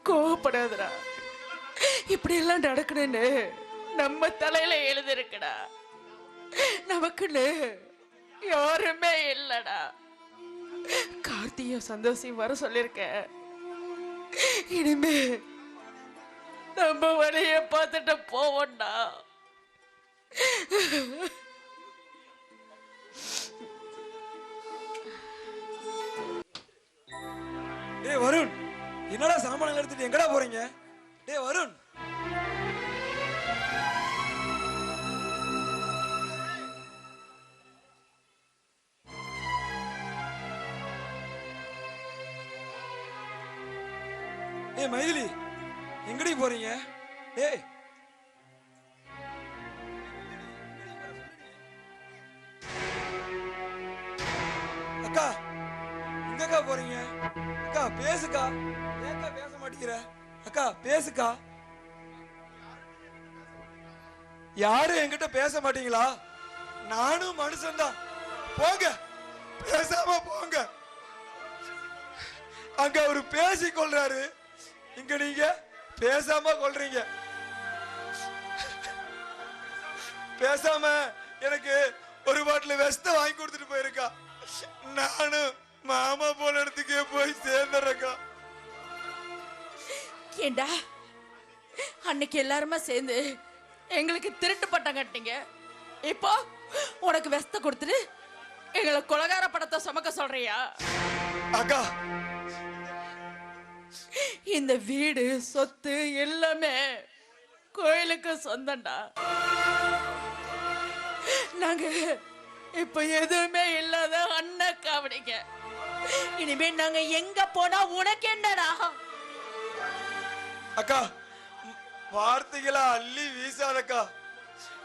கோவப்படாதடா. இப்படி எல்லாம் நடக்கணும்னு நம்ம தலையில எழுதிருக்கடா. நமக்குன்னு யாருமே இல்லடா. கார்த்தியும் சந்தோஷம் வர சொல்லிருக்க. இனிமே நம்ம வழிய பார்த்துட்டு போவோம்டா. டேய் வருண், என்னடா சாமான் எடுத்துட்டு எங்கடா போறீங்க? டேய் வருண், ஏய் மைதிலி, எங்கடி போறீங்க? டேய் அக்கா, எங்கக்கா போறீங்க? அக்கா பேசுக்கா. ஏக்கா பேச மாட்டேங்கிற? அக்கா பேசுக்கா. யாரும் என்கிட்ட பேச மாட்டீங்களா? நானும் மனுஷன்தான். போங்க, பேசாம போங்க. அங்க அவரு பேசி கொள்றாரு, இங்க நீங்க பேசாம கொள்றீங்க. பேசாம எனக்கு ஒரு பாட்டில் வெஸ்ட வாங்கி கொடுத்துட்டு போயிருக்கா. நானும் மாமா போன இடத்துக்கே போய் சேர்ந்துறக்கா. ஏண்டா, அன்னைக்கு எல்லாருமா சேர்ந்து எங்களுக்கு திருட்டு பட்டம் கட்டிங்க. இப்போ உனக்கு வெஸ்த கொடுத்துட்டு எங்களை கொலகார படத்தை சுமக்க சொல்றியா? அக்கா, இந்த வீடு சொத்து எல்லாமே கோயிலுக்கு சொந்தம்டா. நாங்க இப்ப எதுவுமே இல்லாத அண்ணன் காவடிங்க. இனிமே நாங்க எங்க போனா உனக்கு என்னடா? அக்கா, வார்த்தைகளா அள்ளி வீசாதக்கா,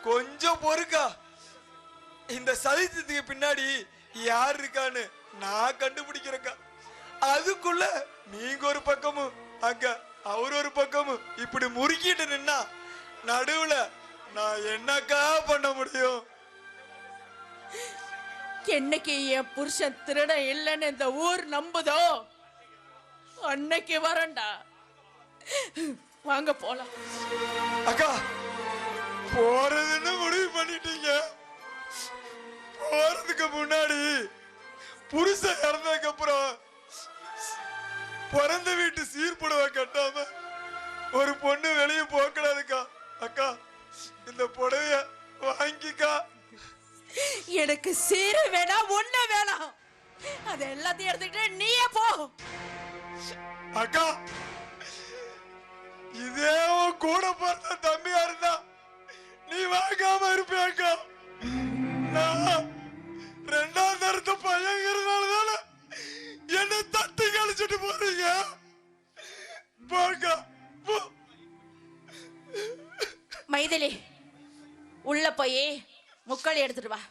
கொஞ்சம் பொறுக்கா. இந்த சதித்திற்கு பின்னாடி யார் இருக்கான்னு நான் கண்டுபிடிக்கிறேக்கா. அதுக்குள்ள நீங்க ஒரு பக்கமும் அங்க அவர் ஒரு பக்கமும் இப்படி முறுக்கிட்டு நின்னா நடுவுல நான் என்னக்கா பண்ண முடியும்? என்னைக்கு என் புருஷன் திருட இல்லைன்னு இந்த ஊர் நம்புதோ அன்னைக்கு வரண்டா. வாங்க போலாம். அக்கா, போறதுன்னு முடிவு பண்ணிட்டீங்க. போறதுக்கு முன்னாடி புருஷன் இறந்ததுக்கு அப்புறம் பிறந்த வீட்டு சீர்புடவை கட்டாம ஒரு பொண்ணு வெளியே போகக்கூடாதுக்கா. அக்கா, இந்த புடவைய வாங்கிக்கா. எனக்கு சீரு வேணாம், ஒண்ணு வேணாம். அது எல்லாத்தையும் எடுத்துக்கிட்டு நீயே போ. அக்கா, இதே கூட பிறந்த தம்பியா இருந்தா நீ வாங்காம இருப்பியாக்கா. நான் ரெண்டாம் தரத்து பையங்கிறதுனால என்ன தட்டி கழிச்சிட்டு போறீங்க. மைதிலி, உள்ள போய் முக்காளி எடுத்துட்டு வா.